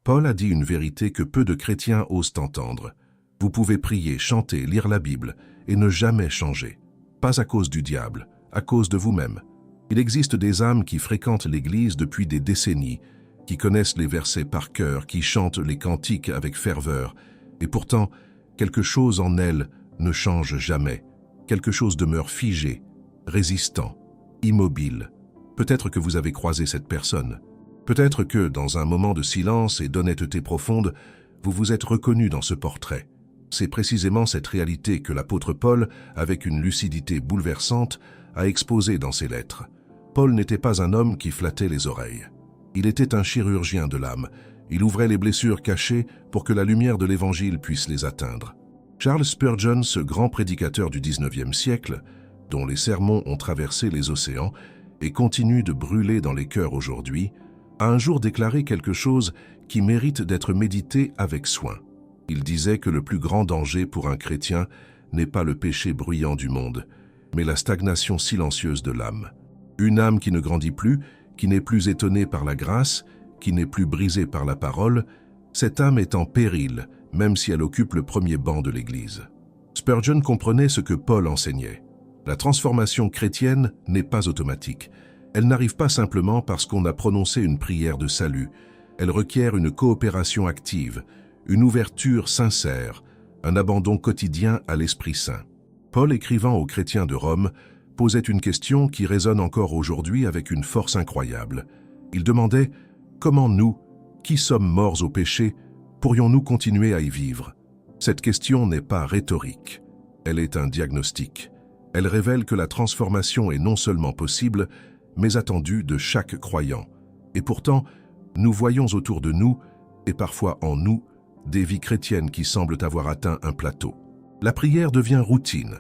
Paul a dit une vérité que peu de chrétiens osent entendre. Vous pouvez prier, chanter, lire la Bible et ne jamais changer. Pas à cause du diable, à cause de vous-même. Il existe des âmes qui fréquentent l'Église depuis des décennies, qui connaissent les versets par cœur, qui chantent les cantiques avec ferveur, et pourtant, quelque chose en elles ne change jamais. Quelque chose demeure figé, résistant, immobile. Peut-être que vous avez croisé cette personne. Peut-être que, dans un moment de silence et d'honnêteté profonde, vous vous êtes reconnu dans ce portrait. C'est précisément cette réalité que l'apôtre Paul, avec une lucidité bouleversante, a exposée dans ses lettres. Paul n'était pas un homme qui flattait les oreilles. Il était un chirurgien de l'âme. Il ouvrait les blessures cachées pour que la lumière de l'Évangile puisse les atteindre. Charles Spurgeon, ce grand prédicateur du XIXe siècle, dont les sermons ont traversé les océans et continuent de brûler dans les cœurs aujourd'hui, a un jour déclaré quelque chose qui mérite d'être médité avec soin. Il disait que le plus grand danger pour un chrétien n'est pas le péché bruyant du monde, mais la stagnation silencieuse de l'âme. Une âme qui ne grandit plus, qui n'est plus étonnée par la grâce, qui n'est plus brisée par la parole, cette âme est en péril, même si elle occupe le premier banc de l'Église. Spurgeon comprenait ce que Paul enseignait. La transformation chrétienne n'est pas automatique. Elle n'arrive pas simplement parce qu'on a prononcé une prière de salut. Elle requiert une coopération active, une ouverture sincère, un abandon quotidien à l'Esprit Saint. Paul, écrivant aux chrétiens de Rome, posait une question qui résonne encore aujourd'hui avec une force incroyable. Il demandait « Comment nous, qui sommes morts au péché, pourrions-nous continuer à y vivre ?» Cette question n'est pas rhétorique. Elle est un diagnostic. Elle révèle que la transformation est non seulement possible, mais attendue de chaque croyant. Et pourtant, nous voyons autour de nous, et parfois en nous, des vies chrétiennes qui semblent avoir atteint un plateau. La prière devient routine.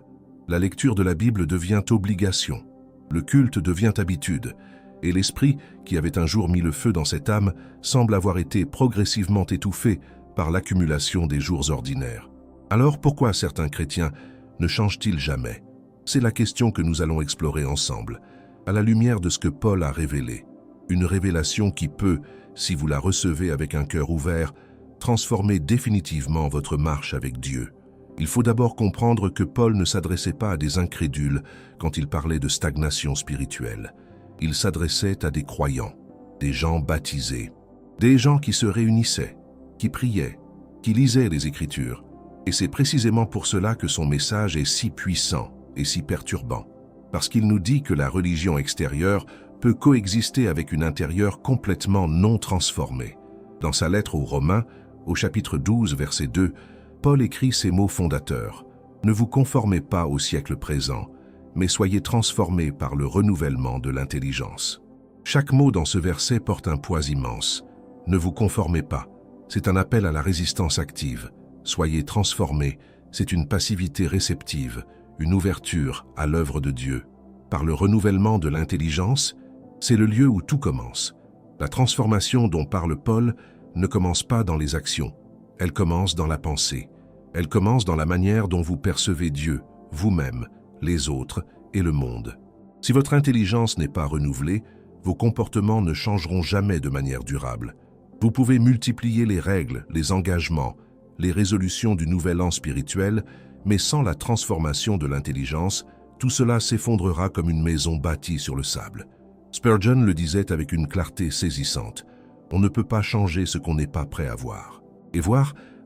La lecture de la Bible devient obligation. Le culte devient habitude. Et l'esprit, qui avait un jour mis le feu dans cette âme, semble avoir été progressivement étouffé par l'accumulation des jours ordinaires. Alors pourquoi certains chrétiens ne changent-ils jamais? C'est la question que nous allons explorer ensemble, à la lumière de ce que Paul a révélé. Une révélation qui peut, si vous la recevez avec un cœur ouvert, transformer définitivement votre marche avec Dieu. Il faut d'abord comprendre que Paul ne s'adressait pas à des incrédules quand il parlait de stagnation spirituelle. Il s'adressait à des croyants, des gens baptisés, des gens qui se réunissaient, qui priaient, qui lisaient les Écritures. Et c'est précisément pour cela que son message est si puissant et si perturbant. Parce qu'il nous dit que la religion extérieure peut coexister avec une intérieure complètement non transformée. Dans sa lettre aux Romains, au chapitre 12, verset 2, Paul écrit ces mots fondateurs. « Ne vous conformez pas au siècle présent, mais soyez transformés par le renouvellement de l'intelligence. » Chaque mot dans ce verset porte un poids immense. « Ne vous conformez pas », c'est un appel à la résistance active. « Soyez transformés », c'est une passivité réceptive, une ouverture à l'œuvre de Dieu. Par le renouvellement de l'intelligence, c'est le lieu où tout commence. La transformation dont parle Paul ne commence pas dans les actions, elle commence dans la pensée. Elle commence dans la manière dont vous percevez Dieu, vous-même, les autres et le monde. Si votre intelligence n'est pas renouvelée, vos comportements ne changeront jamais de manière durable. Vous pouvez multiplier les règles, les engagements, les résolutions du nouvel an spirituel, mais sans la transformation de l'intelligence, tout cela s'effondrera comme une maison bâtie sur le sable. Spurgeon le disait avec une clarté saisissante. On ne peut pas changer ce qu'on n'est pas prêt à voir. Et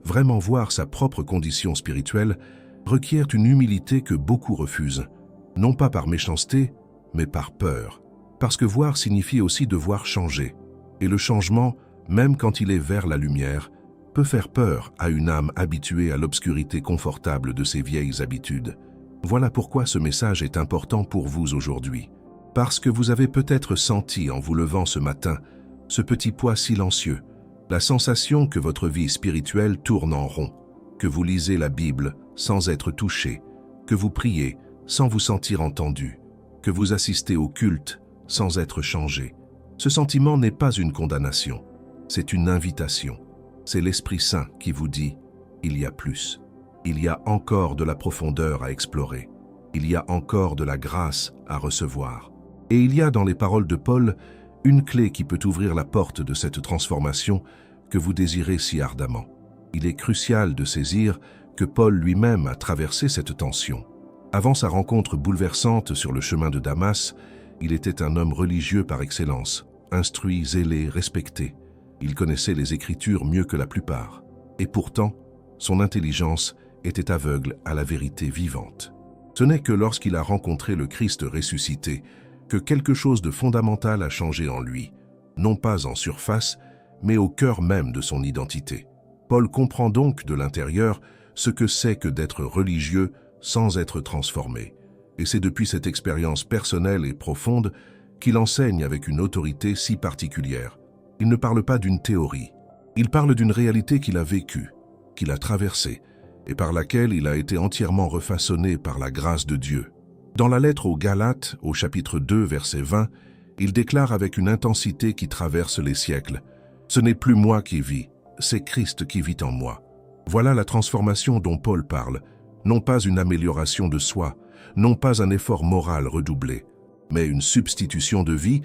vraiment voir sa propre condition spirituelle, requiert une humilité que beaucoup refusent, non pas par méchanceté, mais par peur. Parce que voir signifie aussi devoir changer. Et le changement, même quand il est vers la lumière, peut faire peur à une âme habituée à l'obscurité confortable de ses vieilles habitudes. Voilà pourquoi ce message est important pour vous aujourd'hui. Parce que vous avez peut-être senti en vous levant ce matin ce petit poids silencieux, la sensation que votre vie spirituelle tourne en rond, que vous lisez la Bible sans être touché, que vous priez sans vous sentir entendu, que vous assistez au culte sans être changé. Ce sentiment n'est pas une condamnation, c'est une invitation. C'est l'Esprit Saint qui vous dit « il y a plus ». Il y a encore de la profondeur à explorer. Il y a encore de la grâce à recevoir. Et il y a dans les paroles de Paul une clé qui peut ouvrir la porte de cette transformation que vous désirez si ardemment. Il est crucial de saisir que Paul lui-même a traversé cette tension. Avant sa rencontre bouleversante sur le chemin de Damas, il était un homme religieux par excellence, instruit, zélé, respecté. Il connaissait les Écritures mieux que la plupart. Et pourtant, son intelligence était aveugle à la vérité vivante. Ce n'est que lorsqu'il a rencontré le Christ ressuscité que quelque chose de fondamental a changé en lui, non pas en surface, mais au cœur même de son identité. Paul comprend donc de l'intérieur ce que c'est que d'être religieux sans être transformé. Et c'est depuis cette expérience personnelle et profonde qu'il enseigne avec une autorité si particulière. Il ne parle pas d'une théorie, il parle d'une réalité qu'il a vécue, qu'il a traversée, et par laquelle il a été entièrement refaçonné par la grâce de Dieu. Dans la lettre aux Galates, au chapitre 2, verset 20, il déclare avec une intensité qui traverse les siècles « Ce n'est plus moi qui vis, c'est Christ qui vit en moi ». Voilà la transformation dont Paul parle, non pas une amélioration de soi, non pas un effort moral redoublé, mais une substitution de vie,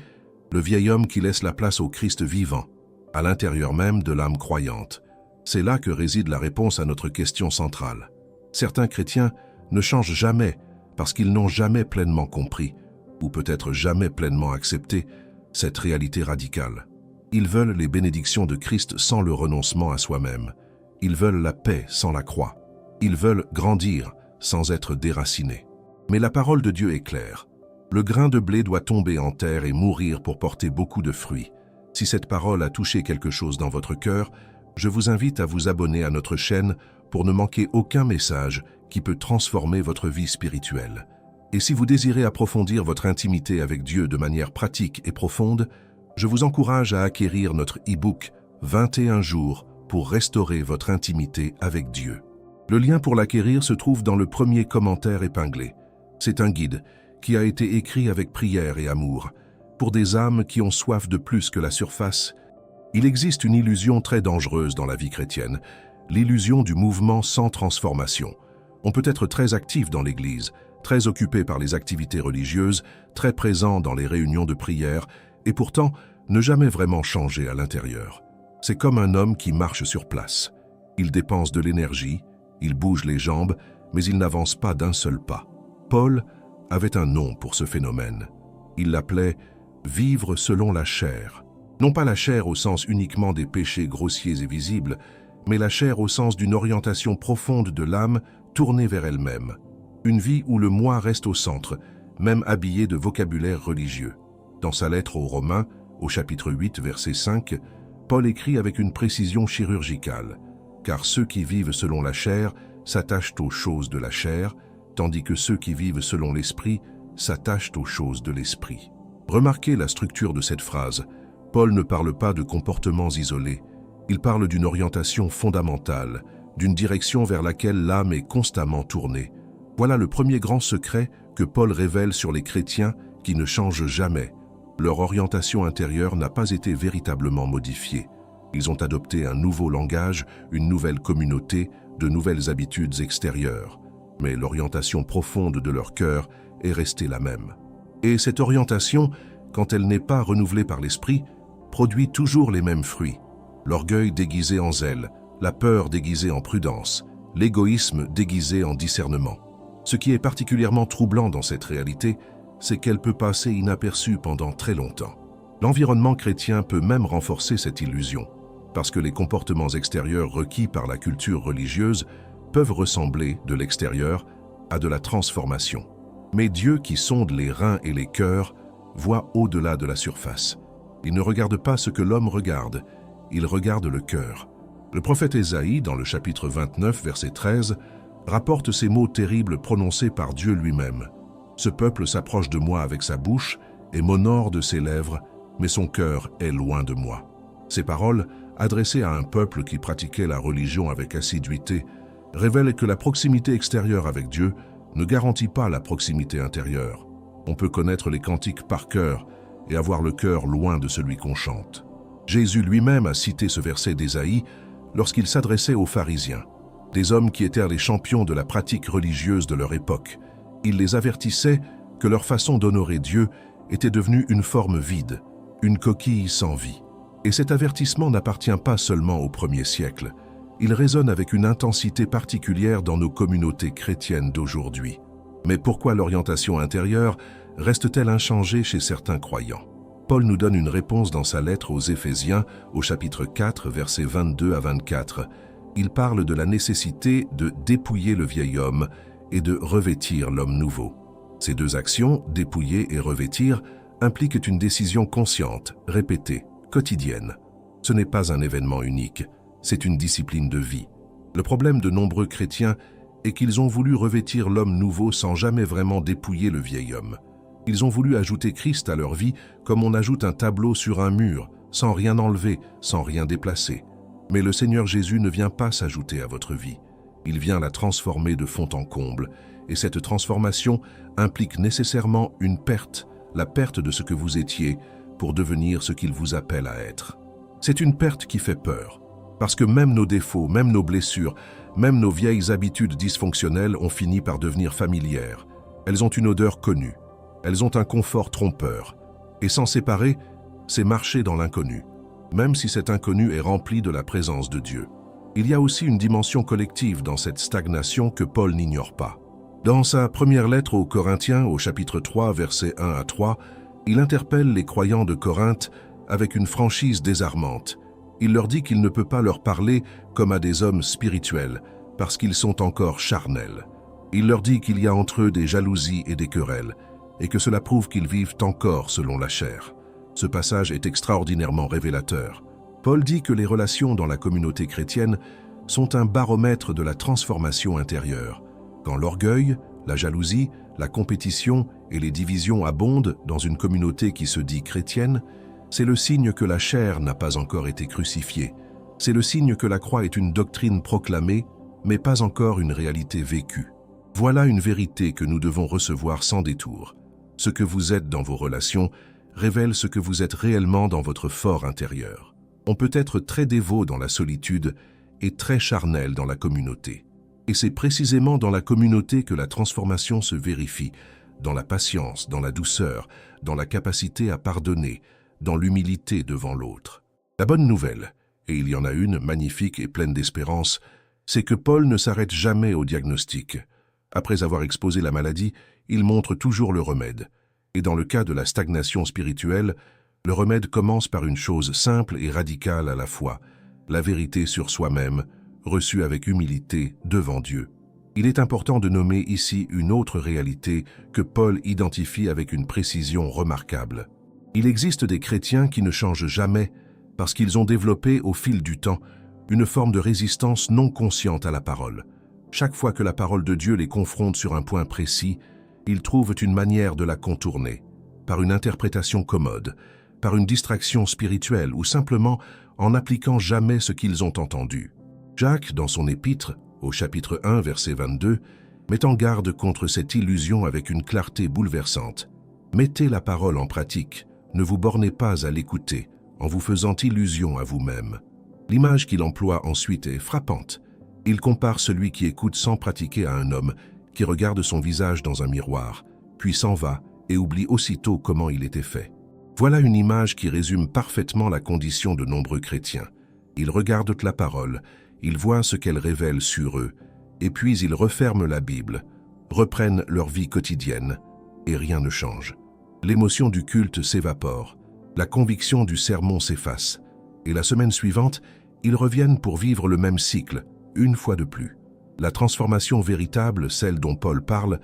le vieil homme qui laisse la place au Christ vivant, à l'intérieur même de l'âme croyante. C'est là que réside la réponse à notre question centrale. Certains chrétiens ne changent jamais parce qu'ils n'ont jamais pleinement compris, ou peut-être jamais pleinement accepté, cette réalité radicale. Ils veulent les bénédictions de Christ sans le renoncement à soi-même. Ils veulent la paix sans la croix. Ils veulent grandir sans être déracinés. Mais la parole de Dieu est claire. Le grain de blé doit tomber en terre et mourir pour porter beaucoup de fruits. Si cette parole a touché quelque chose dans votre cœur, je vous invite à vous abonner à notre chaîne pour ne manquer aucun message qui peut transformer votre vie spirituelle. Et si vous désirez approfondir votre intimité avec Dieu de manière pratique et profonde, je vous encourage à acquérir notre e-book « 21 jours pour restaurer votre intimité avec Dieu ». Le lien pour l'acquérir se trouve dans le premier commentaire épinglé. C'est un guide qui a été écrit avec prière et amour, pour des âmes qui ont soif de plus que la surface. Il existe une illusion très dangereuse dans la vie chrétienne, l'illusion du mouvement sans transformation. On peut être très actif dans l'Église, très occupé par les activités religieuses, très présent dans les réunions de prière, et pourtant ne jamais vraiment changer à l'intérieur. C'est comme un homme qui marche sur place. Il dépense de l'énergie, il bouge les jambes, mais il n'avance pas d'un seul pas. Paul avait un nom pour ce phénomène. Il l'appelait « vivre selon la chair ». Non pas la chair au sens uniquement des péchés grossiers et visibles, mais la chair au sens d'une orientation profonde de l'âme tournée vers elle-même. Une vie où le moi reste au centre, même habillé de vocabulaire religieux. Dans sa lettre aux Romains, au chapitre 8, verset 5, Paul écrit avec une précision chirurgicale « Car ceux qui vivent selon la chair s'attachent aux choses de la chair, tandis que ceux qui vivent selon l'esprit s'attachent aux choses de l'esprit. » Remarquez la structure de cette phrase. Paul ne parle pas de comportements isolés, il parle d'une orientation fondamentale, d'une direction vers laquelle l'âme est constamment tournée. Voilà le premier grand secret que Paul révèle sur les chrétiens qui ne changent jamais. Leur orientation intérieure n'a pas été véritablement modifiée. Ils ont adopté un nouveau langage, une nouvelle communauté, de nouvelles habitudes extérieures. Mais l'orientation profonde de leur cœur est restée la même. Et cette orientation, quand elle n'est pas renouvelée par l'esprit, produit toujours les mêmes fruits. L'orgueil déguisé en zèle, la peur déguisée en prudence, l'égoïsme déguisé en discernement. Ce qui est particulièrement troublant dans cette réalité, c'est qu'elle peut passer inaperçue pendant très longtemps. L'environnement chrétien peut même renforcer cette illusion, parce que les comportements extérieurs requis par la culture religieuse peuvent ressembler, de l'extérieur, à de la transformation. Mais Dieu qui sonde les reins et les cœurs voit au-delà de la surface. Il ne regarde pas ce que l'homme regarde, il regarde le cœur. Le prophète Ésaïe, dans le chapitre 29, verset 13, rapporte ces mots terribles prononcés par Dieu lui-même. « Ce peuple s'approche de moi avec sa bouche et m'honore de ses lèvres, mais son cœur est loin de moi. » Ces paroles, adressées à un peuple qui pratiquait la religion avec assiduité, révèlent que la proximité extérieure avec Dieu ne garantit pas la proximité intérieure. On peut connaître les cantiques par cœur et avoir le cœur loin de celui qu'on chante. Jésus lui-même a cité ce verset d'Ésaïe lorsqu'il s'adressait aux pharisiens, des hommes qui étaient les champions de la pratique religieuse de leur époque. Il les avertissait que leur façon d'honorer Dieu était devenue une forme vide, une coquille sans vie. Et cet avertissement n'appartient pas seulement au 1er siècle, il résonne avec une intensité particulière dans nos communautés chrétiennes d'aujourd'hui. Mais pourquoi l'orientation intérieure reste-t-elle inchangée chez certains croyants? Paul nous donne une réponse dans sa lettre aux Éphésiens, au chapitre 4, versets 22 à 24. Il parle de la nécessité de dépouiller le vieil homme et de revêtir l'homme nouveau. Ces deux actions, dépouiller et revêtir, impliquent une décision consciente, répétée, quotidienne. Ce n'est pas un événement unique, c'est une discipline de vie. Le problème de nombreux chrétiens est qu'ils ont voulu revêtir l'homme nouveau sans jamais vraiment dépouiller le vieil homme. Ils ont voulu ajouter Christ à leur vie comme on ajoute un tableau sur un mur, sans rien enlever, sans rien déplacer. Mais le Seigneur Jésus ne vient pas s'ajouter à votre vie. Il vient la transformer de fond en comble, et cette transformation implique nécessairement une perte, la perte de ce que vous étiez, pour devenir ce qu'il vous appelle à être. C'est une perte qui fait peur, parce que même nos défauts, même nos blessures, même nos vieilles habitudes dysfonctionnelles ont fini par devenir familières. Elles ont une odeur connue, elles ont un confort trompeur, et s'en séparer, c'est marcher dans l'inconnu, même si cet inconnu est rempli de la présence de Dieu. Il y a aussi une dimension collective dans cette stagnation que Paul n'ignore pas. Dans sa première lettre aux Corinthiens, au chapitre 3, versets 1 à 3, il interpelle les croyants de Corinthe avec une franchise désarmante. Il leur dit qu'il ne peut pas leur parler comme à des hommes spirituels, parce qu'ils sont encore charnels. Il leur dit qu'il y a entre eux des jalousies et des querelles, et que cela prouve qu'ils vivent encore selon la chair. Ce passage est extraordinairement révélateur. Paul dit que les relations dans la communauté chrétienne sont un baromètre de la transformation intérieure. Quand l'orgueil, la jalousie, la compétition et les divisions abondent dans une communauté qui se dit chrétienne, c'est le signe que la chair n'a pas encore été crucifiée. C'est le signe que la croix est une doctrine proclamée, mais pas encore une réalité vécue. Voilà une vérité que nous devons recevoir sans détour. Ce que vous êtes dans vos relations révèle ce que vous êtes réellement dans votre fort intérieur. On peut être très dévot dans la solitude et très charnel dans la communauté. Et c'est précisément dans la communauté que la transformation se vérifie, dans la patience, dans la douceur, dans la capacité à pardonner, dans l'humilité devant l'autre. La bonne nouvelle, et il y en a une magnifique et pleine d'espérance, c'est que Paul ne s'arrête jamais au diagnostic. Après avoir exposé la maladie, il montre toujours le remède. Et dans le cas de la stagnation spirituelle, le remède commence par une chose simple et radicale à la fois, la vérité sur soi-même, reçue avec humilité devant Dieu. Il est important de nommer ici une autre réalité que Paul identifie avec une précision remarquable. Il existe des chrétiens qui ne changent jamais parce qu'ils ont développé au fil du temps une forme de résistance non consciente à la parole. Chaque fois que la parole de Dieu les confronte sur un point précis, ils trouvent une manière de la contourner, par une interprétation commode, par une distraction spirituelle ou simplement en n'appliquant jamais ce qu'ils ont entendu. Jacques, dans son épître, au chapitre 1, verset 22, met en garde contre cette illusion avec une clarté bouleversante. Mettez la parole en pratique, ne vous bornez pas à l'écouter, en vous faisant illusion à vous-même. L'image qu'il emploie ensuite est frappante. Il compare celui qui écoute sans pratiquer à un homme qui regarde son visage dans un miroir, puis s'en va et oublie aussitôt comment il était fait. Voilà une image qui résume parfaitement la condition de nombreux chrétiens. Ils regardent la parole, ils voient ce qu'elle révèle sur eux, et puis ils referment la Bible, reprennent leur vie quotidienne, et rien ne change. L'émotion du culte s'évapore, la conviction du sermon s'efface, et la semaine suivante, ils reviennent pour vivre le même cycle, une fois de plus. La transformation véritable, celle dont Paul parle,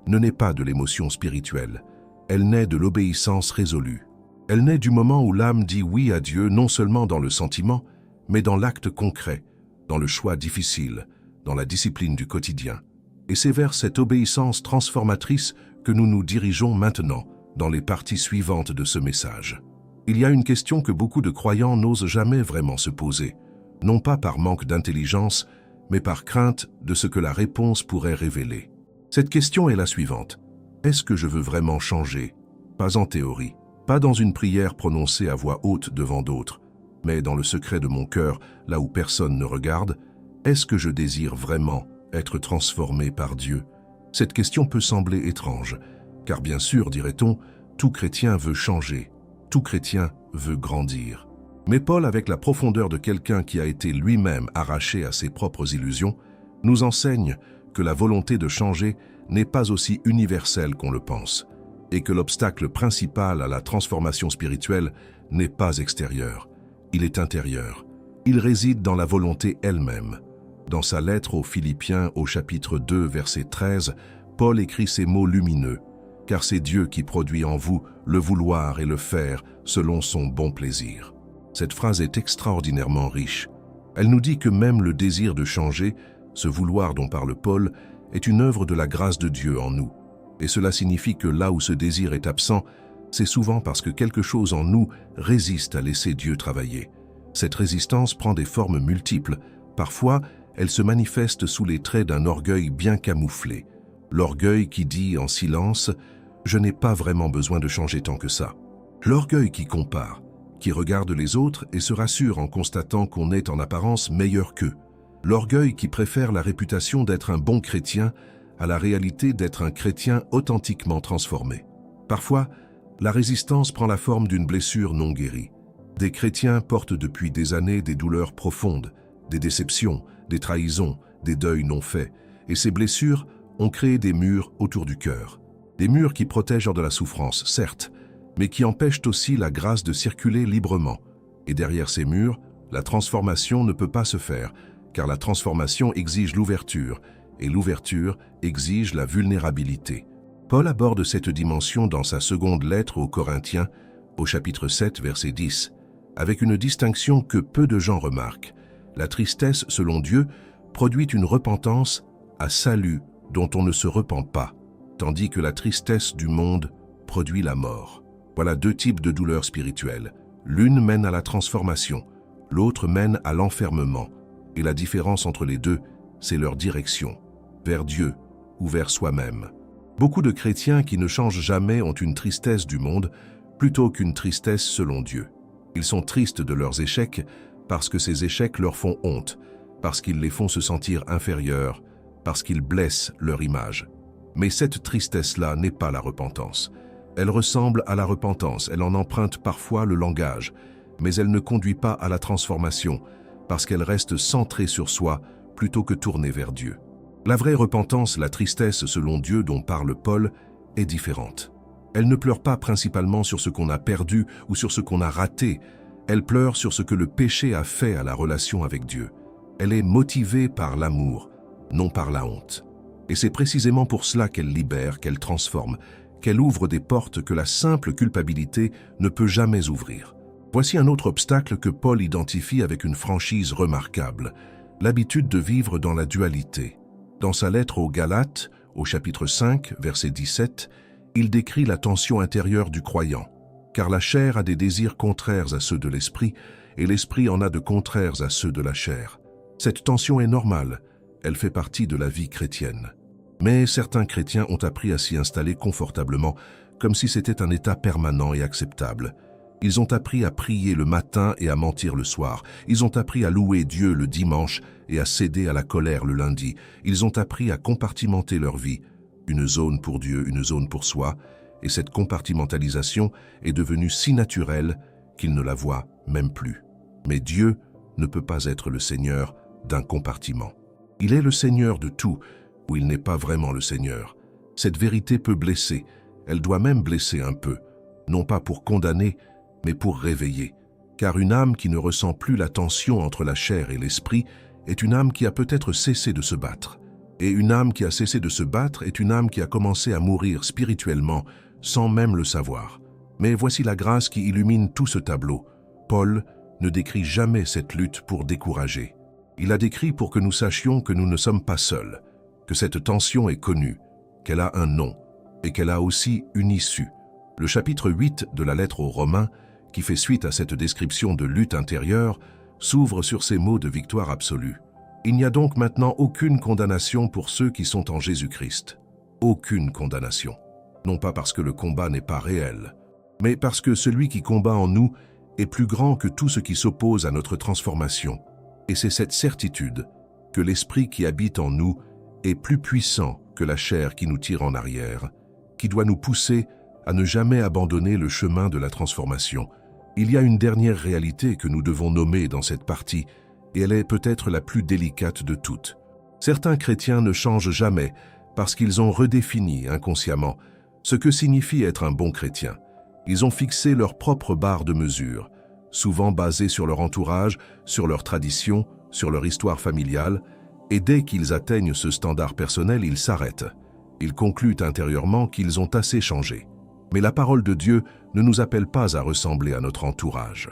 ne naît pas de l'émotion spirituelle, elle naît de l'obéissance résolue. Elle naît du moment où l'âme dit oui à Dieu non seulement dans le sentiment, mais dans l'acte concret, dans le choix difficile, dans la discipline du quotidien. Et c'est vers cette obéissance transformatrice que nous nous dirigeons maintenant, dans les parties suivantes de ce message. Il y a une question que beaucoup de croyants n'osent jamais vraiment se poser, non pas par manque d'intelligence, mais par crainte de ce que la réponse pourrait révéler. Cette question est la suivante. Est-ce que je veux vraiment changer? Pas en théorie, pas dans une prière prononcée à voix haute devant d'autres, mais dans le secret de mon cœur, là où personne ne regarde. Est-ce que je désire vraiment être transformé par Dieu? Cette question peut sembler étrange, car bien sûr, dirait-on, tout chrétien veut changer, tout chrétien veut grandir. Mais Paul, avec la profondeur de quelqu'un qui a été lui-même arraché à ses propres illusions, nous enseigne que la volonté de changer n'est pas aussi universelle qu'on le pense, et que l'obstacle principal à la transformation spirituelle n'est pas extérieur, il est intérieur. Il réside dans la volonté elle-même. Dans sa lettre aux Philippiens au chapitre 2, verset 13, Paul écrit ces mots lumineux, « Car c'est Dieu qui produit en vous le vouloir et le faire selon son bon plaisir. » Cette phrase est extraordinairement riche. Elle nous dit que même le désir de changer, ce vouloir dont parle Paul, est une œuvre de la grâce de Dieu en nous. Et cela signifie que là où ce désir est absent, c'est souvent parce que quelque chose en nous résiste à laisser Dieu travailler. Cette résistance prend des formes multiples. Parfois, elle se manifeste sous les traits d'un orgueil bien camouflé. L'orgueil qui dit en silence « Je n'ai pas vraiment besoin de changer tant que ça ». L'orgueil qui compare, qui regarde les autres et se rassure en constatant qu'on est en apparence meilleur qu'eux. L'orgueil qui préfère la réputation d'être un bon chrétien à la réalité d'être un chrétien authentiquement transformé. Parfois, la résistance prend la forme d'une blessure non guérie. Des chrétiens portent depuis des années des douleurs profondes, des déceptions, des trahisons, des deuils non faits, et ces blessures ont créé des murs autour du cœur. Des murs qui protègent de la souffrance, certes, mais qui empêchent aussi la grâce de circuler librement. Et derrière ces murs, la transformation ne peut pas se faire, car la transformation exige l'ouverture, et l'ouverture exige la vulnérabilité. Paul aborde cette dimension dans sa seconde lettre aux Corinthiens, au chapitre 7, verset 10, avec une distinction que peu de gens remarquent. La tristesse, selon Dieu, produit une repentance à salut dont on ne se repent pas, tandis que la tristesse du monde produit la mort. Voilà deux types de douleurs spirituelles. L'une mène à la transformation, l'autre mène à l'enfermement. Et la différence entre les deux, c'est leur direction, vers Dieu ou vers soi-même. Beaucoup de chrétiens qui ne changent jamais ont une tristesse du monde plutôt qu'une tristesse selon Dieu. Ils sont tristes de leurs échecs parce que ces échecs leur font honte, parce qu'ils les font se sentir inférieurs, parce qu'ils blessent leur image. Mais cette tristesse-là n'est pas la repentance. Elle ressemble à la repentance, elle en emprunte parfois le langage, mais elle ne conduit pas à la transformation, parce qu'elle reste centrée sur soi plutôt que tournée vers Dieu. La vraie repentance, la tristesse selon Dieu dont parle Paul, est différente. Elle ne pleure pas principalement sur ce qu'on a perdu ou sur ce qu'on a raté, elle pleure sur ce que le péché a fait à la relation avec Dieu. Elle est motivée par l'amour, non par la honte. Et c'est précisément pour cela qu'elle libère, qu'elle transforme, qu'elle ouvre des portes que la simple culpabilité ne peut jamais ouvrir. Voici un autre obstacle que Paul identifie avec une franchise remarquable, l'habitude de vivre dans la dualité. Dans sa lettre aux Galates, au chapitre 5, verset 17, il décrit la tension intérieure du croyant, car la chair a des désirs contraires à ceux de l'esprit, et l'esprit en a de contraires à ceux de la chair. Cette tension est normale, elle fait partie de la vie chrétienne. Mais certains chrétiens ont appris à s'y installer confortablement, comme si c'était un état permanent et acceptable. Ils ont appris à prier le matin et à mentir le soir. Ils ont appris à louer Dieu le dimanche et à céder à la colère le lundi. Ils ont appris à compartimenter leur vie, une zone pour Dieu, une zone pour soi, et cette compartimentalisation est devenue si naturelle qu'ils ne la voient même plus. Mais Dieu ne peut pas être le Seigneur d'un compartiment. Il est le Seigneur de tout, ou il n'est pas vraiment le Seigneur. Cette vérité peut blesser, elle doit même blesser un peu, non pas pour condamner, mais pour réveiller. Car une âme qui ne ressent plus la tension entre la chair et l'esprit est une âme qui a peut-être cessé de se battre. Et une âme qui a cessé de se battre est une âme qui a commencé à mourir spirituellement sans même le savoir. Mais voici la grâce qui illumine tout ce tableau. Paul ne décrit jamais cette lutte pour décourager. Il a décrit pour que nous sachions que nous ne sommes pas seuls, que cette tension est connue, qu'elle a un nom et qu'elle a aussi une issue. Le chapitre 8 de la lettre aux Romains, qui fait suite à cette description de lutte intérieure, s'ouvre sur ces mots de victoire absolue. Il n'y a donc maintenant aucune condamnation pour ceux qui sont en Jésus-Christ. Aucune condamnation. Non pas parce que le combat n'est pas réel, mais parce que celui qui combat en nous est plus grand que tout ce qui s'oppose à notre transformation. Et c'est cette certitude que l'esprit qui habite en nous est plus puissant que la chair qui nous tire en arrière, qui doit nous pousser à ne jamais abandonner le chemin de la transformation, Il y a une dernière réalité que nous devons nommer dans cette partie, et elle est peut-être la plus délicate de toutes. Certains chrétiens ne changent jamais parce qu'ils ont redéfini inconsciemment ce que signifie être un bon chrétien. Ils ont fixé leur propre barre de mesure, souvent basée sur leur entourage, sur leurs traditions, sur leur histoire familiale, et dès qu'ils atteignent ce standard personnel, ils s'arrêtent. Ils concluent intérieurement qu'ils ont assez changé. Mais la parole de Dieu ne nous appelle pas à ressembler à notre entourage.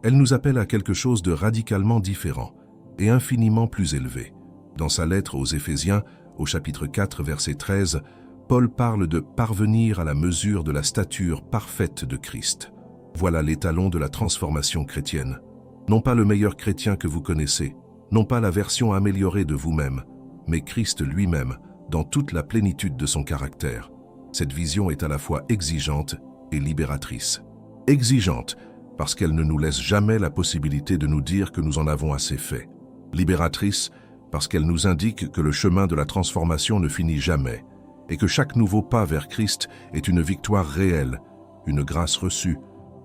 Elle nous appelle à quelque chose de radicalement différent et infiniment plus élevé. Dans sa lettre aux Éphésiens, au chapitre 4, verset 13, Paul parle de parvenir à la mesure de la stature parfaite de Christ. Voilà l'étalon de la transformation chrétienne. Non pas le meilleur chrétien que vous connaissez, non pas la version améliorée de vous-même, mais Christ lui-même, dans toute la plénitude de son caractère. Cette vision est à la fois exigeante et libératrice. Exigeante, parce qu'elle ne nous laisse jamais la possibilité de nous dire que nous en avons assez fait. Libératrice, parce qu'elle nous indique que le chemin de la transformation ne finit jamais, et que chaque nouveau pas vers Christ est une victoire réelle, une grâce reçue,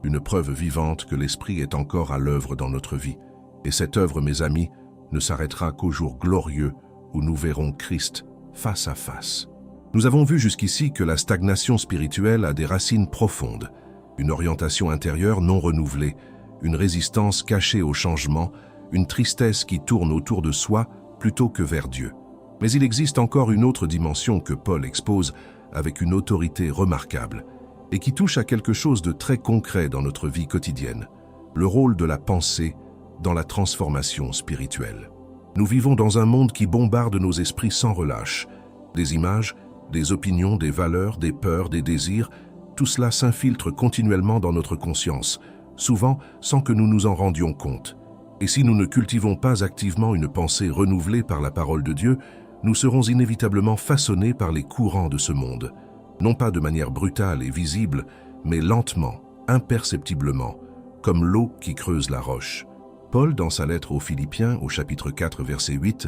une preuve vivante que l'Esprit est encore à l'œuvre dans notre vie. Et cette œuvre, mes amis, ne s'arrêtera qu'au jour glorieux où nous verrons Christ face à face. Nous avons vu jusqu'ici que la stagnation spirituelle a des racines profondes, une orientation intérieure non renouvelée, une résistance cachée au changement, une tristesse qui tourne autour de soi plutôt que vers Dieu. Mais il existe encore une autre dimension que Paul expose avec une autorité remarquable et qui touche à quelque chose de très concret dans notre vie quotidienne, le rôle de la pensée dans la transformation spirituelle. Nous vivons dans un monde qui bombarde nos esprits sans relâche. Des images, des opinions, des valeurs, des peurs, des désirs, tout cela s'infiltre continuellement dans notre conscience, souvent sans que nous nous en rendions compte. Et si nous ne cultivons pas activement une pensée renouvelée par la parole de Dieu, nous serons inévitablement façonnés par les courants de ce monde, non pas de manière brutale et visible, mais lentement, imperceptiblement, comme l'eau qui creuse la roche. Paul, dans sa lettre aux Philippiens, au chapitre 4, verset 8,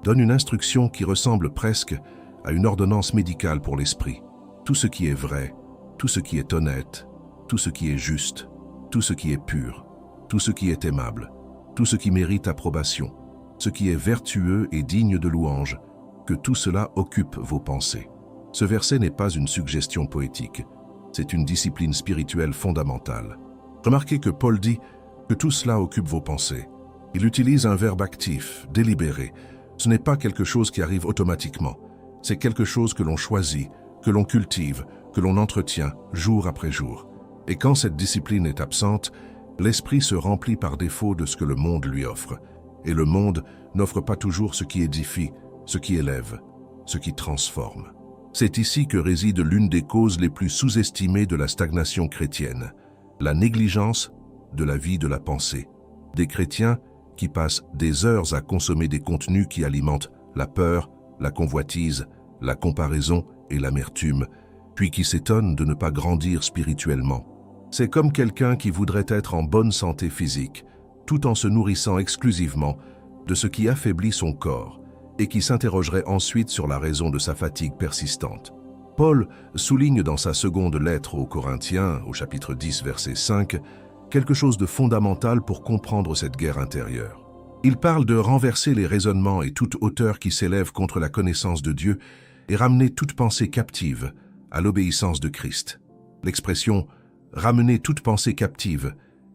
donne une instruction qui ressemble presque à une ordonnance médicale pour l'esprit. Tout ce qui est vrai, tout ce qui est honnête, tout ce qui est juste, tout ce qui est pur, tout ce qui est aimable, tout ce qui mérite approbation, ce qui est vertueux et digne de louange, que tout cela occupe vos pensées. Ce verset n'est pas une suggestion poétique, c'est une discipline spirituelle fondamentale. Remarquez que Paul dit que tout cela occupe vos pensées. Il utilise un verbe actif, délibéré. Ce n'est pas quelque chose qui arrive automatiquement. C'est quelque chose que l'on choisit, que l'on cultive, que l'on entretient jour après jour. Et quand cette discipline est absente, l'esprit se remplit par défaut de ce que le monde lui offre. Et le monde n'offre pas toujours ce qui édifie, ce qui élève, ce qui transforme. C'est ici que réside l'une des causes les plus sous-estimées de la stagnation chrétienne, la négligence de la vie de la pensée. Des chrétiens qui passent des heures à consommer des contenus qui alimentent la peur, la convoitise, la comparaison et l'amertume, puis qui s'étonnent de ne pas grandir spirituellement. C'est comme quelqu'un qui voudrait être en bonne santé physique, tout en se nourrissant exclusivement de ce qui affaiblit son corps et qui s'interrogerait ensuite sur la raison de sa fatigue persistante. Paul souligne dans sa seconde lettre aux Corinthiens, au chapitre 10, verset 5, quelque chose de fondamental pour comprendre cette guerre intérieure. Il parle de renverser les raisonnements et toute hauteur qui s'élève contre la connaissance de Dieu et ramener toute pensée captive à l'obéissance de Christ. L'expression « ramener toute pensée captive »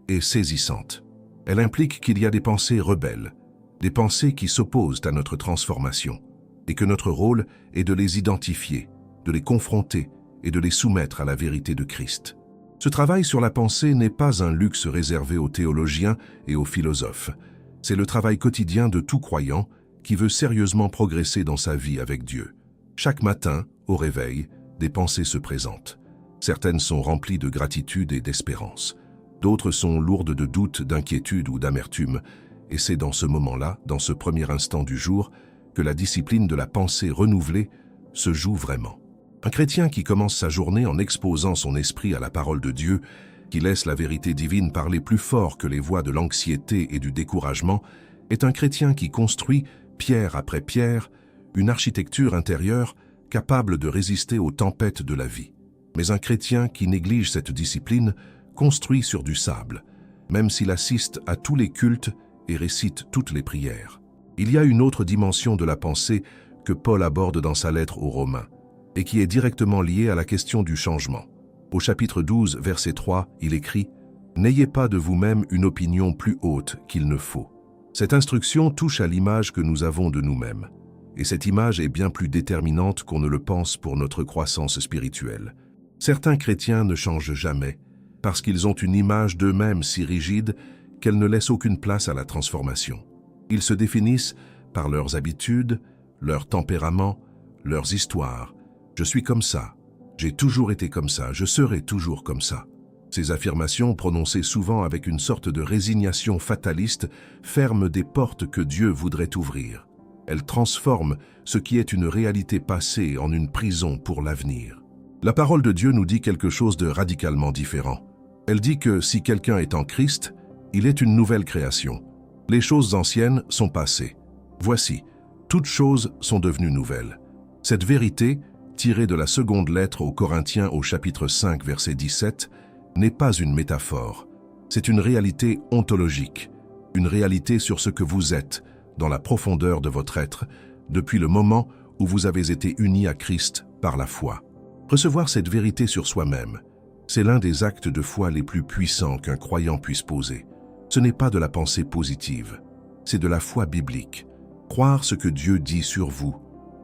est saisissante. Elle implique qu'il y a des pensées rebelles, des pensées qui s'opposent à notre transformation, et que notre rôle est de les identifier, de les confronter et de les soumettre à la vérité de Christ. Ce travail sur la pensée n'est pas un luxe réservé aux théologiens et aux philosophes. C'est le travail quotidien de tout croyant qui veut sérieusement progresser dans sa vie avec Dieu. Chaque matin, au réveil, des pensées se présentent. Certaines sont remplies de gratitude et d'espérance. D'autres sont lourdes de doutes, d'inquiétude ou d'amertume. Et c'est dans ce moment-là, dans ce premier instant du jour, que la discipline de la pensée renouvelée se joue vraiment. Un chrétien qui commence sa journée en exposant son esprit à la parole de Dieu, qui laisse la vérité divine parler plus fort que les voix de l'anxiété et du découragement, est un chrétien qui construit, pierre après pierre, une architecture intérieure capable de résister aux tempêtes de la vie. Mais un chrétien qui néglige cette discipline construit sur du sable, même s'il assiste à tous les cultes et récite toutes les prières. Il y a une autre dimension de la pensée que Paul aborde dans sa lettre aux Romains, et qui est directement liée à la question du changement. Au chapitre 12, verset 3, il écrit « N'ayez pas de vous-même une opinion plus haute qu'il ne faut ». Cette instruction touche à l'image que nous avons de nous-mêmes, et cette image est bien plus déterminante qu'on ne le pense pour notre croissance spirituelle. Certains chrétiens ne changent jamais, parce qu'ils ont une image d'eux-mêmes si rigide qu'elle ne laisse aucune place à la transformation. Ils se définissent par leurs habitudes, leur tempérament, leurs histoires. Je suis comme ça, j'ai toujours été comme ça, je serai toujours comme ça. Ces affirmations, prononcées souvent avec une sorte de résignation fataliste, ferment des portes que Dieu voudrait ouvrir. Elles transforment ce qui est une réalité passée en une prison pour l'avenir. La parole de Dieu nous dit quelque chose de radicalement différent. Elle dit que si quelqu'un est en Christ, il est une nouvelle création. Les choses anciennes sont passées. Voici, toutes choses sont devenues nouvelles. Cette vérité, tirée de la seconde lettre aux Corinthiens au chapitre 5, verset 17, n'est pas une métaphore. C'est une réalité ontologique, une réalité sur ce que vous êtes, dans la profondeur de votre être, depuis le moment où vous avez été unis à Christ par la foi. Recevoir cette vérité sur soi-même, c'est l'un des actes de foi les plus puissants qu'un croyant puisse poser. Ce n'est pas de la pensée positive, c'est de la foi biblique. Croire ce que Dieu dit sur vous,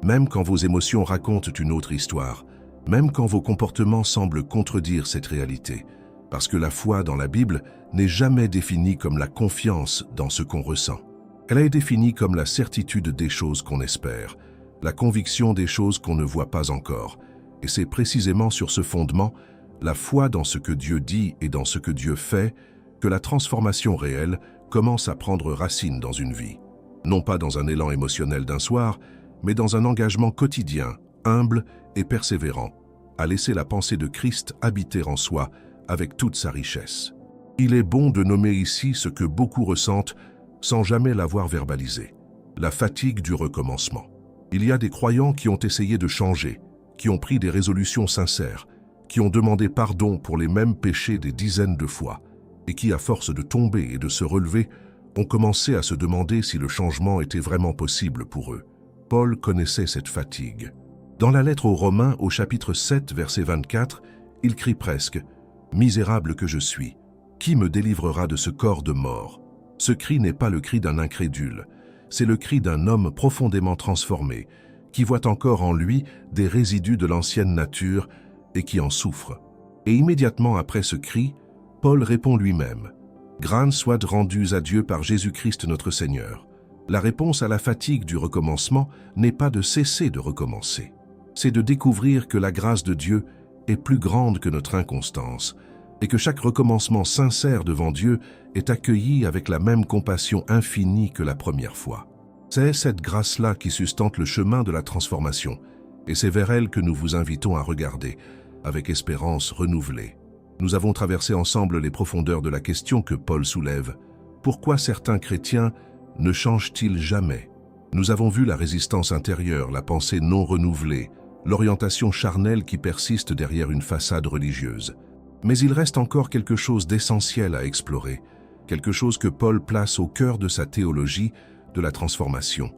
même quand vos émotions racontent une autre histoire, même quand vos comportements semblent contredire cette réalité, parce que la foi dans la Bible n'est jamais définie comme la confiance dans ce qu'on ressent. Elle est définie comme la certitude des choses qu'on espère, la conviction des choses qu'on ne voit pas encore, et c'est précisément sur ce fondement, la foi dans ce que Dieu dit et dans ce que Dieu fait, que la transformation réelle commence à prendre racine dans une vie. Non pas dans un élan émotionnel d'un soir, mais dans un engagement quotidien, humble et persévérant, à laisser la pensée de Christ habiter en soi avec toute sa richesse. Il est bon de nommer ici ce que beaucoup ressentent sans jamais l'avoir verbalisé, la fatigue du recommencement. Il y a des croyants qui ont essayé de changer, qui ont pris des résolutions sincères, qui ont demandé pardon pour les mêmes péchés des dizaines de fois, et qui, à force de tomber et de se relever, ont commencé à se demander si le changement était vraiment possible pour eux. Paul connaissait cette fatigue. Dans la lettre aux Romains, au chapitre 7, verset 24, il crie presque « Misérable que je suis, qui me délivrera de ce corps de mort ?» Ce cri n'est pas le cri d'un incrédule, c'est le cri d'un homme profondément transformé, qui voit encore en lui des résidus de l'ancienne nature et qui en souffre. Et immédiatement après ce cri, Paul répond lui-même « Grâce soit rendue à Dieu par Jésus-Christ notre Seigneur ». La réponse à la fatigue du recommencement n'est pas de cesser de recommencer. C'est de découvrir que la grâce de Dieu est plus grande que notre inconstance et que chaque recommencement sincère devant Dieu est accueilli avec la même compassion infinie que la première fois. C'est cette grâce-là qui sustente le chemin de la transformation et c'est vers elle que nous vous invitons à regarder avec espérance renouvelée. Nous avons traversé ensemble les profondeurs de la question que Paul soulève. Pourquoi certains chrétiens ne changent-ils jamais? Nous avons vu la résistance intérieure, la pensée non renouvelée, l'orientation charnelle qui persiste derrière une façade religieuse. Mais il reste encore quelque chose d'essentiel à explorer, quelque chose que Paul place au cœur de sa théologie de la transformation,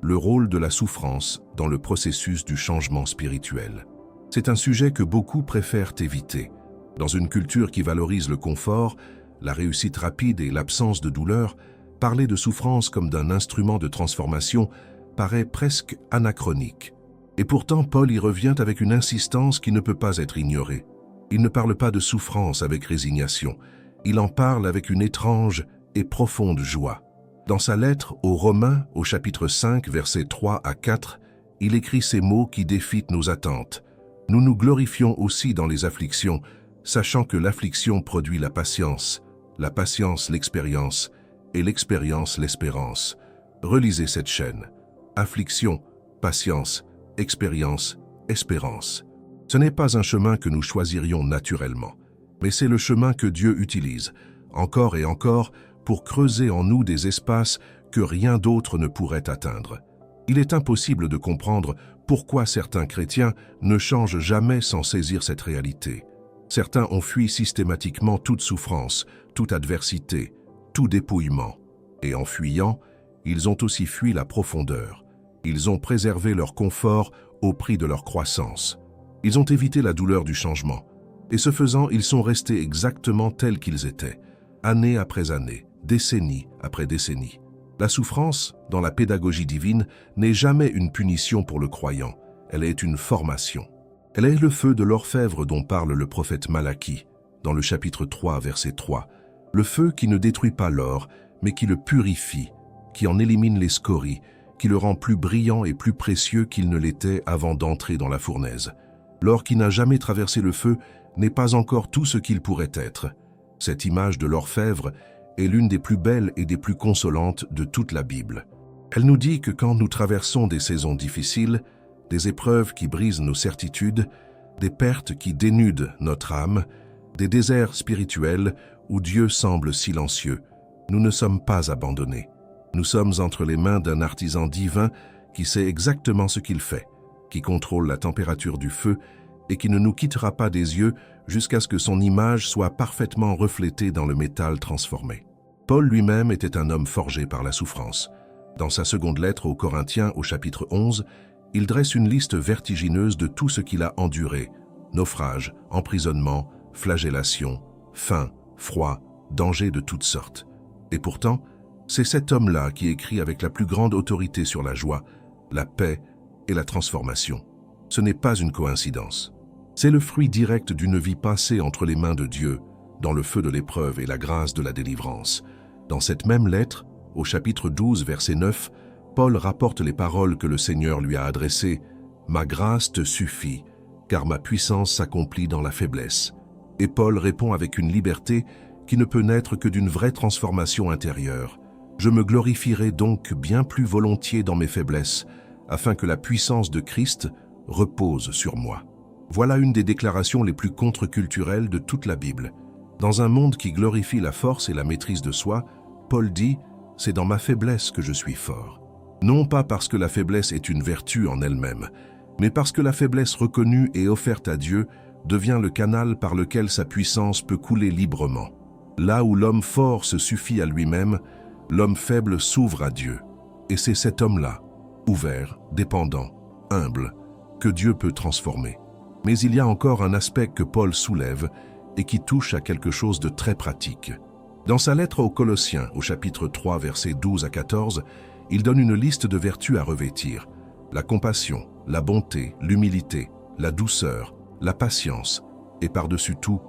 le rôle de la souffrance dans le processus du changement spirituel. C'est un sujet que beaucoup préfèrent éviter. Dans une culture qui valorise le confort, la réussite rapide et l'absence de douleur, parler de souffrance comme d'un instrument de transformation paraît presque anachronique. Et pourtant, Paul y revient avec une insistance qui ne peut pas être ignorée. Il ne parle pas de souffrance avec résignation, il en parle avec une étrange et profonde joie. Dans sa lettre aux Romains, au chapitre 5, versets 3 à 4, il écrit ces mots qui défient nos attentes. « Nous nous glorifions aussi dans les afflictions, sachant que l'affliction produit la patience l'expérience, et l'expérience l'espérance. » Relisez cette chaîne. Affliction, patience, expérience, espérance. Ce n'est pas un chemin que nous choisirions naturellement, mais c'est le chemin que Dieu utilise, encore et encore, pour creuser en nous des espaces que rien d'autre ne pourrait atteindre. Il est impossible de comprendre pourquoi certains chrétiens ne changent jamais sans saisir cette réalité. Certains ont fui systématiquement toute souffrance, toute adversité, tout dépouillement. Et en fuyant, ils ont aussi fui la profondeur. Ils ont préservé leur confort au prix de leur croissance. Ils ont évité la douleur du changement. Et ce faisant, ils sont restés exactement tels qu'ils étaient, année après année, décennie après décennie. La souffrance, dans la pédagogie divine, n'est jamais une punition pour le croyant, elle est une formation. Elle est le feu de l'orfèvre dont parle le prophète Malachie, dans le chapitre 3, verset 3. Le feu qui ne détruit pas l'or, mais qui le purifie, qui en élimine les scories, qui le rend plus brillant et plus précieux qu'il ne l'était avant d'entrer dans la fournaise. L'or qui n'a jamais traversé le feu n'est pas encore tout ce qu'il pourrait être. Cette image de l'orfèvre est l'une des plus belles et des plus consolantes de toute la Bible. Elle nous dit que quand nous traversons des saisons difficiles, des épreuves qui brisent nos certitudes, des pertes qui dénudent notre âme, des déserts spirituels où Dieu semble silencieux, nous ne sommes pas abandonnés. Nous sommes entre les mains d'un artisan divin qui sait exactement ce qu'il fait, qui contrôle la température du feu et qui ne nous quittera pas des yeux jusqu'à ce que son image soit parfaitement reflétée dans le métal transformé. Paul lui-même était un homme forgé par la souffrance. Dans sa seconde lettre aux Corinthiens au chapitre 11, il dresse une liste vertigineuse de tout ce qu'il a enduré: naufrage, emprisonnement, flagellation, faim, froid, danger de toutes sortes. Et pourtant, c'est cet homme-là qui écrit avec la plus grande autorité sur la joie, la paix et la transformation. Ce n'est pas une coïncidence. C'est le fruit direct d'une vie passée entre les mains de Dieu, dans le feu de l'épreuve et la grâce de la délivrance. Dans cette même lettre, au chapitre 12, verset 9, Paul rapporte les paroles que le Seigneur lui a adressées: « Ma grâce te suffit, car ma puissance s'accomplit dans la faiblesse. » Et Paul répond avec une liberté qui ne peut naître que d'une vraie transformation intérieure. « Je me glorifierai donc bien plus volontiers dans mes faiblesses, afin que la puissance de Christ repose sur moi. » Voilà une des déclarations les plus contre-culturelles de toute la Bible. Dans un monde qui glorifie la force et la maîtrise de soi, Paul dit « C'est dans ma faiblesse que je suis fort ». Non pas parce que la faiblesse est une vertu en elle-même, mais parce que la faiblesse reconnue et offerte à Dieu devient le canal par lequel sa puissance peut couler librement. Là où l'homme fort se suffit à lui-même, l'homme faible s'ouvre à Dieu. Et c'est cet homme-là, ouvert, dépendant, humble, que Dieu peut transformer. Mais il y a encore un aspect que Paul soulève et qui touche à quelque chose de très pratique. Dans sa lettre aux Colossiens, au chapitre 3, versets 12 à 14, il donne une liste de vertus à revêtir: la compassion, la bonté, l'humilité, la douceur, la patience et par-dessus tout,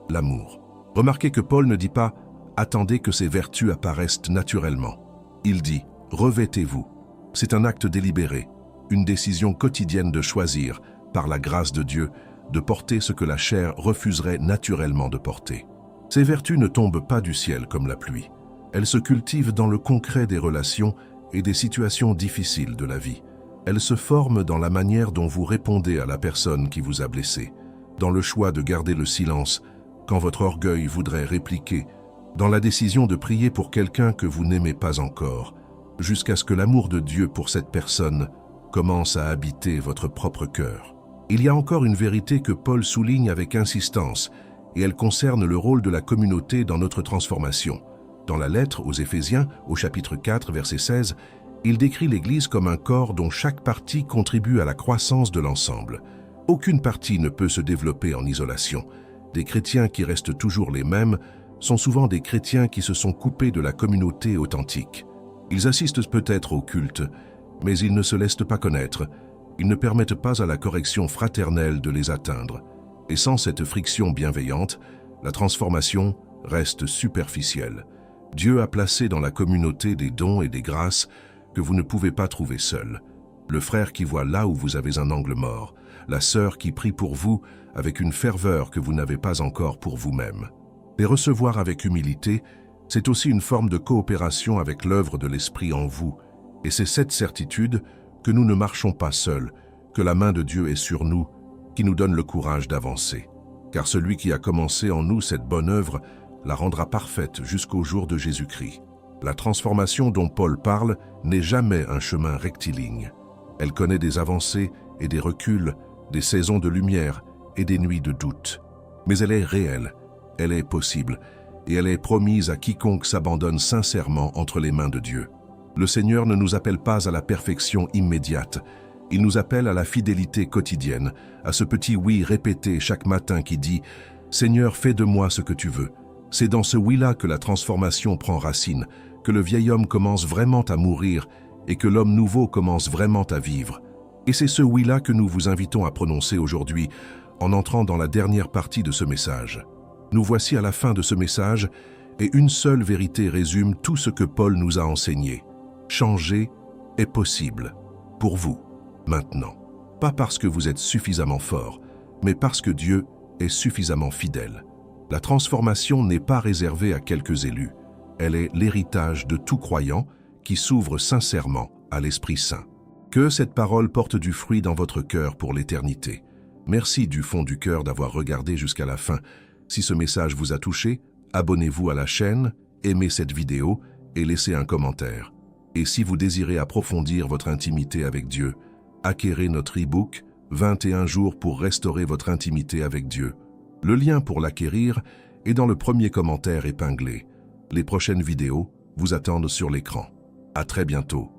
l'amour. Remarquez que Paul ne dit pas « attendez que ces vertus apparaissent naturellement ». Il dit « revêtez-vous ». C'est un acte délibéré, une décision quotidienne de choisir, par la grâce de Dieu, de porter ce que la chair refuserait naturellement de porter. Ces vertus ne tombent pas du ciel comme la pluie. Elles se cultivent dans le concret des relations et des situations difficiles de la vie. Elles se forment dans la manière dont vous répondez à la personne qui vous a blessé, dans le choix de garder le silence quand votre orgueil voudrait répliquer, dans la décision de prier pour quelqu'un que vous n'aimez pas encore, jusqu'à ce que l'amour de Dieu pour cette personne commence à habiter votre propre cœur. Il y a encore une vérité que Paul souligne avec insistance, et elle concerne le rôle de la communauté dans notre transformation. Dans la lettre aux Éphésiens, au chapitre 4, verset 16, il décrit l'Église comme un corps dont chaque partie contribue à la croissance de l'ensemble. Aucune partie ne peut se développer en isolation. Des chrétiens qui restent toujours les mêmes sont souvent des chrétiens qui se sont coupés de la communauté authentique. Ils assistent peut-être au culte, mais ils ne se laissent pas connaître. Ils ne permettent pas à la correction fraternelle de les atteindre. Et sans cette friction bienveillante, la transformation reste superficielle. Dieu a placé dans la communauté des dons et des grâces que vous ne pouvez pas trouver seul. Le frère qui voit là où vous avez un angle mort, la sœur qui prie pour vous avec une ferveur que vous n'avez pas encore pour vous-même. Les recevoir avec humilité, c'est aussi une forme de coopération avec l'œuvre de l'Esprit en vous. Et c'est cette certitude que nous ne marchons pas seuls, que la main de Dieu est sur nous, qui nous donne le courage d'avancer. Car celui qui a commencé en nous cette bonne œuvre la rendra parfaite jusqu'au jour de Jésus-Christ. La transformation dont Paul parle n'est jamais un chemin rectiligne. Elle connaît des avancées et des reculs, des saisons de lumière et des nuits de doute. Mais elle est réelle, elle est possible, et elle est promise à quiconque s'abandonne sincèrement entre les mains de Dieu. Le Seigneur ne nous appelle pas à la perfection immédiate, il nous appelle à la fidélité quotidienne, à ce petit oui répété chaque matin qui dit « Seigneur, fais de moi ce que tu veux ». C'est dans ce oui-là que la transformation prend racine, que le vieil homme commence vraiment à mourir et que l'homme nouveau commence vraiment à vivre. Et c'est ce oui-là que nous vous invitons à prononcer aujourd'hui en entrant dans la dernière partie de ce message. Nous voici à la fin de ce message et une seule vérité résume tout ce que Paul nous a enseigné. Changer est possible, pour vous, maintenant. Pas parce que vous êtes suffisamment fort, mais parce que Dieu est suffisamment fidèle. La transformation n'est pas réservée à quelques élus. Elle est l'héritage de tout croyant qui s'ouvre sincèrement à l'Esprit Saint. Que cette parole porte du fruit dans votre cœur pour l'éternité. Merci du fond du cœur d'avoir regardé jusqu'à la fin. Si ce message vous a touché, abonnez-vous à la chaîne, aimez cette vidéo et laissez un commentaire. Et si vous désirez approfondir votre intimité avec Dieu, acquérez notre e-book « 21 jours pour restaurer votre intimité avec Dieu ». Le lien pour l'acquérir est dans le premier commentaire épinglé. Les prochaines vidéos vous attendent sur l'écran. À très bientôt.